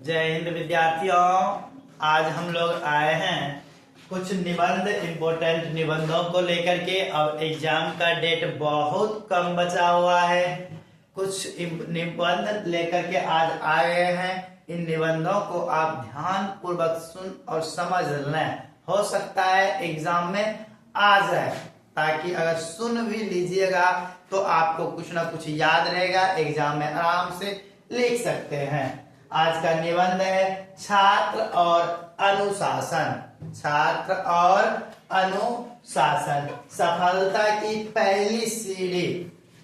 जय हिंद विद्यार्थियों। आज हम लोग आए हैं कुछ निबंध इम्पोर्टेंट निबंधों को लेकर के। और एग्जाम का डेट बहुत कम बचा हुआ है। कुछ निबंध लेकर के आज आए हैं। इन निबंधों को आप ध्यान पूर्वक सुन और समझ लें। हो सकता है एग्जाम में आ जाए, ताकि अगर सुन भी लीजिएगा तो आपको कुछ ना कुछ याद रहेगा, एग्जाम में आराम से लिख सकते हैं। आज का निबंध है छात्र और अनुशासन। छात्र और अनुशासन। सफलता की पहली सीढ़ी।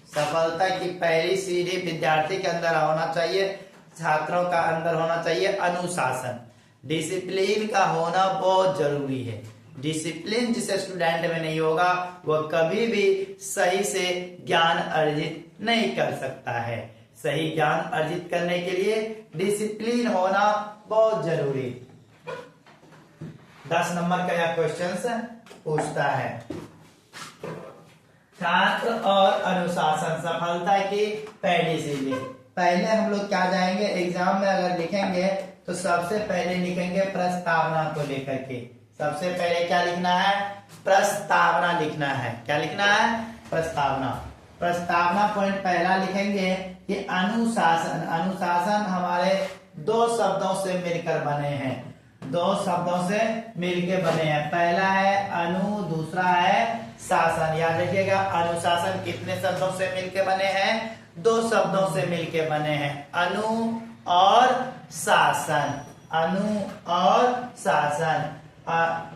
सफलता की पहली सीढ़ी विद्यार्थी के अंदर होना चाहिए, छात्रों का अंदर होना चाहिए अनुशासन। डिसिप्लिन का होना बहुत जरूरी है। डिसिप्लिन जिस स्टूडेंट में नहीं होगा वह कभी भी सही से ज्ञान अर्जित नहीं कर सकता है। सही ज्ञान अर्जित करने के लिए डिसिप्लिन होना बहुत जरूरी। 10 नंबर का यह क्वेश्चन पूछता है, छात्र और अनुशासन सफलता की पहली सीढ़ी। पहले हम लोग क्या जाएंगे, एग्जाम में अगर लिखेंगे तो सबसे पहले लिखेंगे प्रस्तावना को लेकर के। सबसे पहले क्या लिखना है, प्रस्तावना लिखना है। क्या लिखना है, प्रस्तावना। प्रस्तावना पॉइंट पहला लिखेंगे कि अनुशासन। अनुशासन हमारे दो शब्दों से मिलकर बने हैं। दो शब्दों से मिलकर बने हैं। पहला है अनु, दूसरा है शासन। याद रखिएगा, अनुशासन कितने शब्दों से मिलकर बने हैं, दो शब्दों से मिलकर बने हैं, अनु और शासन। अनु और शासन।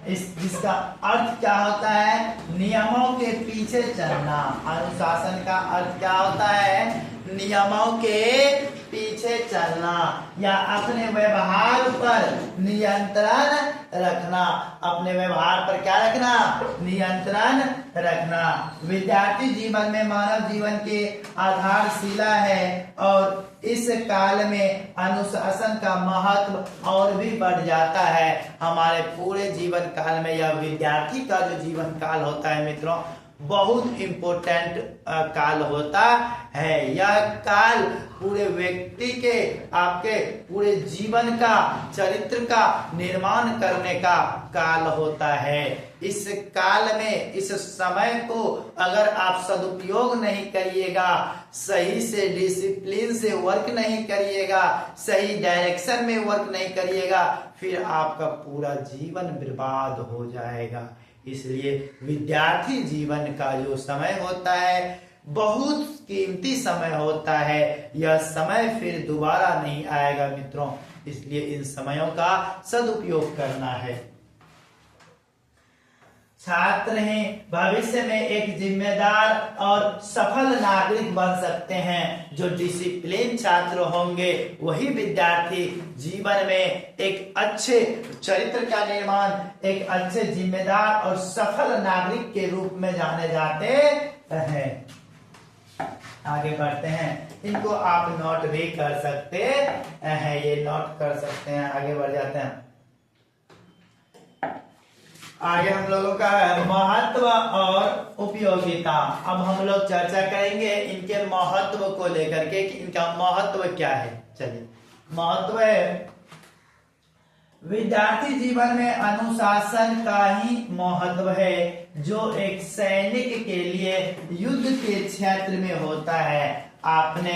जिसका अर्थ क्या होता है, नियमों के पीछे चलना। अनुशासन का अर्थ क्या होता है, नियमों के पीछे चलना या अपने व्यवहार पर नियंत्रण रखना। अपने व्यवहार पर क्या रखना, नियंत्रण रखना। विद्यार्थी जीवन में मानव जीवन की आधारशिला है और इस काल में अनुशासन का महत्व और भी बढ़ जाता है। हमारे पूरे जीवन काल में यह विद्यार्थी का जो जीवन काल होता है मित्रों, बहुत इम्पोर्टेंट काल होता है। यह काल पूरे व्यक्ति के, आपके पूरे जीवन का, चरित्र का निर्माण करने का काल होता है। इस काल में, इस समय को अगर आप सदुपयोग नहीं करिएगा, सही से डिसिप्लिन से वर्क नहीं करिएगा, सही डायरेक्शन में वर्क नहीं करिएगा, फिर आपका पूरा जीवन बर्बाद हो जाएगा। इसलिए विद्यार्थी जीवन का जो समय होता है बहुत कीमती समय होता है। यह समय फिर दोबारा नहीं आएगा मित्रों, इसलिए इन समयों का सदुपयोग करना है। छात्र हैं भविष्य में एक जिम्मेदार और सफल नागरिक बन सकते हैं। जो डिसिप्लिन छात्र होंगे वही विद्यार्थी जीवन में एक अच्छे चरित्र का निर्माण, एक अच्छे जिम्मेदार और सफल नागरिक के रूप में जाने जाते हैं। आगे बढ़ते हैं, इनको आप नोट भी कर सकते हैं, ये नोट कर सकते हैं। आगे बढ़ जाते हैं। आगे हम लोगों का है महत्व और उपयोगिता। अब हम लोग चर्चा करेंगे इनके महत्व को लेकर के कि इनका महत्व क्या है। चलिए, महत्व है विद्यार्थी जीवन में अनुशासन का ही महत्व है, जो एक सैनिक के लिए युद्ध के क्षेत्र में होता है। आपने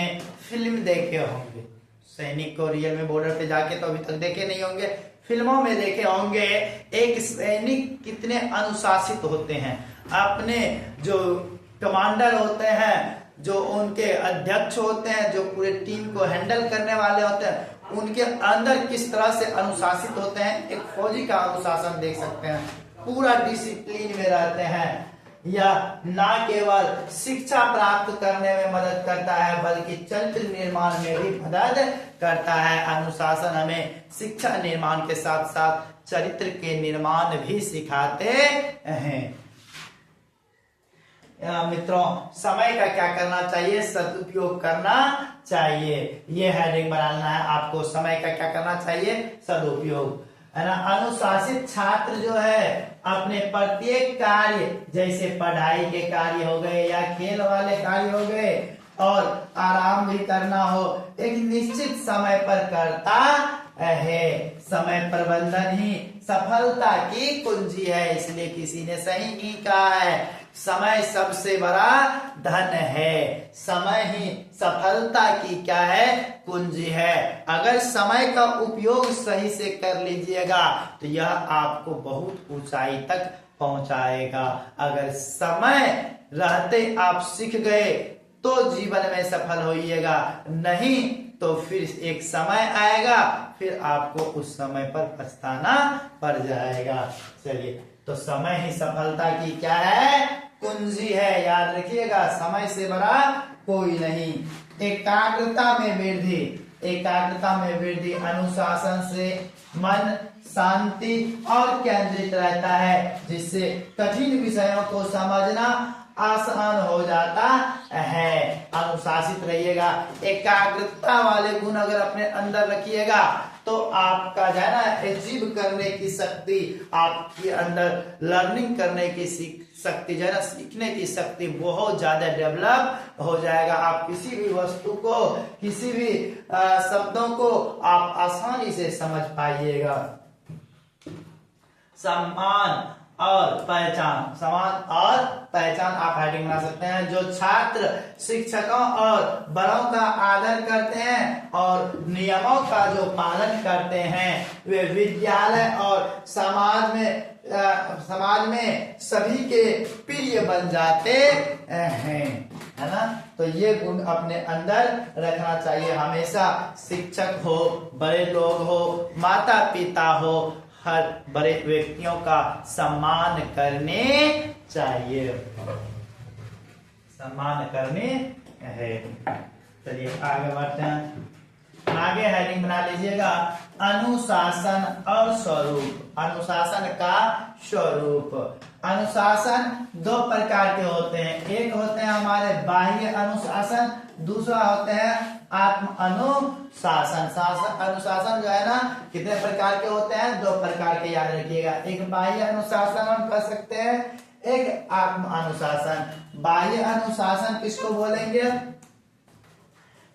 फिल्म देखे होंगे, सैनिक को रियल में बॉर्डर पे जाके तो अभी तक देखे नहीं होंगे, फिल्मों में देखे होंगे एक सैनिक कितने अनुशासित होते हैं। अपने जो कमांडर होते हैं, जो उनके अध्यक्ष होते हैं, जो पूरे टीम को हैंडल करने वाले होते हैं, उनके अंदर किस तरह से अनुशासित होते हैं। एक फौजी का अनुशासन देख सकते हैं, पूरा डिसिप्लिन में रहते हैं। यह ना केवल शिक्षा प्राप्त करने में मदद करता है बल्कि चरित्र निर्माण में भी मदद करता है। अनुशासन हमें शिक्षा निर्माण के साथ साथ चरित्र के निर्माण भी सिखाते हैं। मित्रों, समय का क्या करना चाहिए, सदुपयोग करना चाहिए। ये हेडिंग बनाना है आपको, समय का क्या करना चाहिए, सदुपयोग, है ना। अनुशासित छात्र जो है अपने प्रत्येक कार्य, जैसे पढ़ाई के कार्य हो गए या खेल वाले कार्य हो गए और आराम भी करना हो, एक निश्चित समय पर करता है। समय प्रबंधन ही सफलता की कुंजी है, इसलिए किसी ने सही नहीं कहा है। समय सबसे बड़ा धन है, समय ही सफलता की क्या है, कुंजी है। अगर समय का उपयोग सही से कर लीजिएगा तो यह आपको बहुत ऊंचाई तक पहुंचाएगा। अगर समय रहते आप सीख गए तो जीवन में सफल होइएगा, नहीं तो फिर एक समय आएगा, फिर आपको उस समय पर पछताना पड़ जाएगा। चलिए, तो समय ही सफलता की क्या है, कुंजी है, याद रखिएगा। समय से बड़ा कोई नहीं। एकाग्रता में वृद्धि, एकाग्रता में वृद्धि, अनुशासन से मन शांति और केंद्रित रहता है, जिससे कठिन विषयों को समझना आसान हो जाता है। अनुशासित रहिएगा, एकाग्रता वाले गुण अगर अपने अंदर रखिएगा तो आपका जो है ना अचीव करने की शक्ति, आपके अंदर लर्निंग करने की शक्ति जो है ना, सीखने की शक्ति बहुत ज्यादा डेवलप हो जाएगा। आप किसी भी वस्तु को, किसी भी शब्दों को आप आसानी से समझ पाइएगा। सम्मान और पहचान, समान और पहचान आप हेडिंग बना सकते हैं। जो छात्र शिक्षकों और बड़ों का आदर करते हैं और नियमों का जो पालन करते हैं, वे विद्यालय और समाज में सभी के प्रिय बन जाते हैं, है ना। तो ये गुण अपने अंदर रखना चाहिए हमेशा। शिक्षक हो, बड़े लोग हो, माता पिता हो, हर बड़े व्यक्तियों का सम्मान करने चाहिए, सम्मान करने है। चलिए आगे बढ़ते हैं। आगे हेडिंग बना लीजिएगा, अनुशासन और स्वरूप। अनुशासन का स्वरूप। अनुशासन दो प्रकार के होते हैं, एक होते हैं हमारे बाह्य अनुशासन, दूसरा होते हैं आत्म अनुशासन। अनुशासन जो है ना कितने प्रकार के होते हैं, दो प्रकार के, याद रखिएगा। एक बाह्य अनुशासन हम कर सकते हैं, एक आत्म अनुशासन। बाह्य अनुशासन किसको बोलेंगे,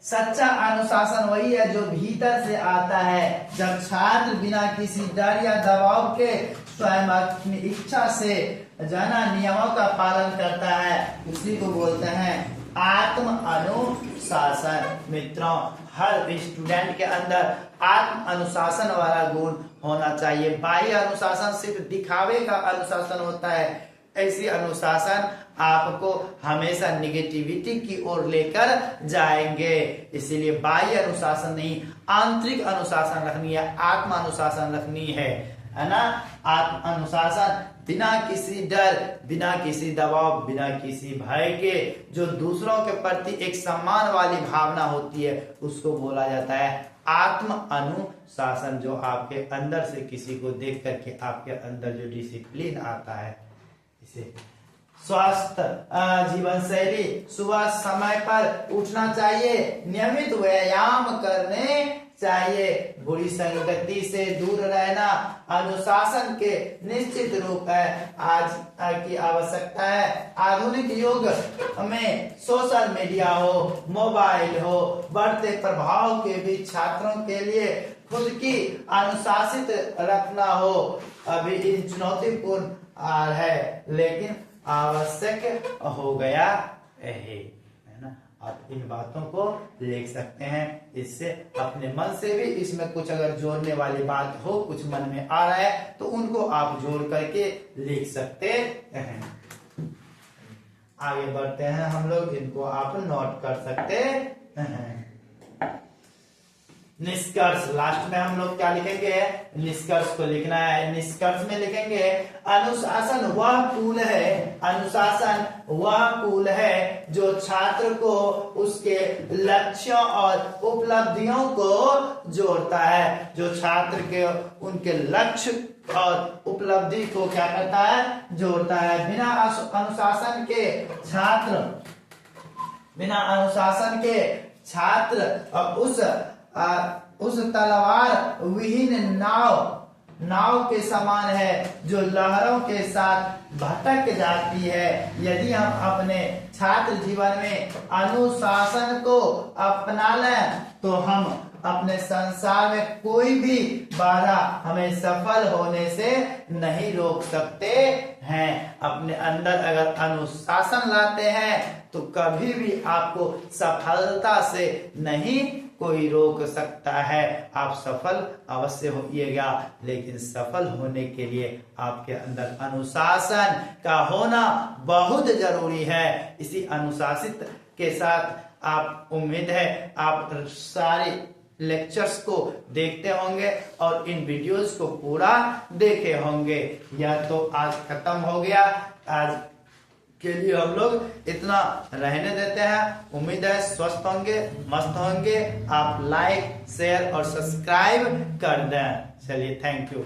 सच्चा अनुशासन वही है जो भीतर से आता है, जब छात्र बिना किसी डर या दबाव के स्वयं अपनी इच्छा से जाना नियमों का पालन करता है, उसी को बोलते हैं आत्म अनुशासन। मित्रों, हर स्टूडेंट के अंदर आत्म अनुशासन वाला गुण होना चाहिए। बाह्य अनुशासन सिर्फ दिखावे का अनुशासन होता है, ऐसी अनुशासन आपको हमेशा निगेटिविटी की ओर लेकर जाएंगे। इसीलिए बाह्य अनुशासन नहीं, आंतरिक अनुशासन रखनी है, आत्म अनुशासन रखनी है ना। आत्म अनुशासन बिना किसी डर, बिना किसी दबाव, बिना किसी भय के, जो दूसरों के प्रति एक सम्मान वाली भावना होती है, उसको बोला जाता है आत्म अनुशासन। जो आपके अंदर से किसी को देख करके आपके अंदर जो डिसिप्लिन आता है, इसे स्वस्थ जीवन शैली, सुबह समय पर उठना चाहिए, नियमित व्यायाम करने चाहिए, बुरी संगति से दूर रहना अनुशासन के निश्चित रूप है। आज की आवश्यकता है। आधुनिक युग में सोशल मीडिया हो, मोबाइल हो, बढ़ते प्रभाव के बीच छात्रों के लिए खुद की अनुशासित रखना हो अभी चुनौतीपूर्ण है, लेकिन आवश्यक हो गया है ना। आप इन बातों को लिख सकते हैं, इससे अपने मन से भी इसमें कुछ अगर जोड़ने वाली बात हो, कुछ मन में आ रहा है तो उनको आप जोड़ करके लिख सकते हैं। आगे बढ़ते हैं हम लोग, इनको आप नोट कर सकते हैं। निष्कर्ष, लास्ट में हम लोग क्या लिखेंगे, निष्कर्ष को लिखना है। निष्कर्ष में लिखेंगे अनुशासन वह पुल है, अनुशासन वह पुल है जो छात्र को उसके लक्ष्यों और उपलब्धियों को जोड़ता है, जो छात्र के उनके लक्ष्य और उपलब्धि को क्या करता है, जोड़ता है। बिना अनुशासन के छात्र उस तलवार विहीन नाव के समान है जो लहरों के साथ भटक जाती है। यदि हम अपने छात्र जीवन में अनुशासन को अपना लें तो हम अपने संसार में कोई भी बाधा हमें सफल होने से नहीं रोक सकते हैं। अपने अंदर अगर अनुशासन लाते हैं तो कभी भी आपको सफलता से नहीं कोई रोक सकता है। आप सफल अवश्य होइएगा, लेकिन सफल होने के लिए आपके अंदर अनुशासन का होना बहुत जरूरी है। इसी अनुशासित के साथ आप, उम्मीद है आप सारे लेक्चर्स को देखते होंगे और इन वीडियोस को पूरा देखे होंगे। यह तो आज खत्म हो गया, आज के लिए हम लोग इतना रहने देते हैं। उम्मीद है स्वस्थ होंगे, मस्त होंगे। आप लाइक, शेयर और सब्सक्राइब कर दें। चलिए, थैंक यू।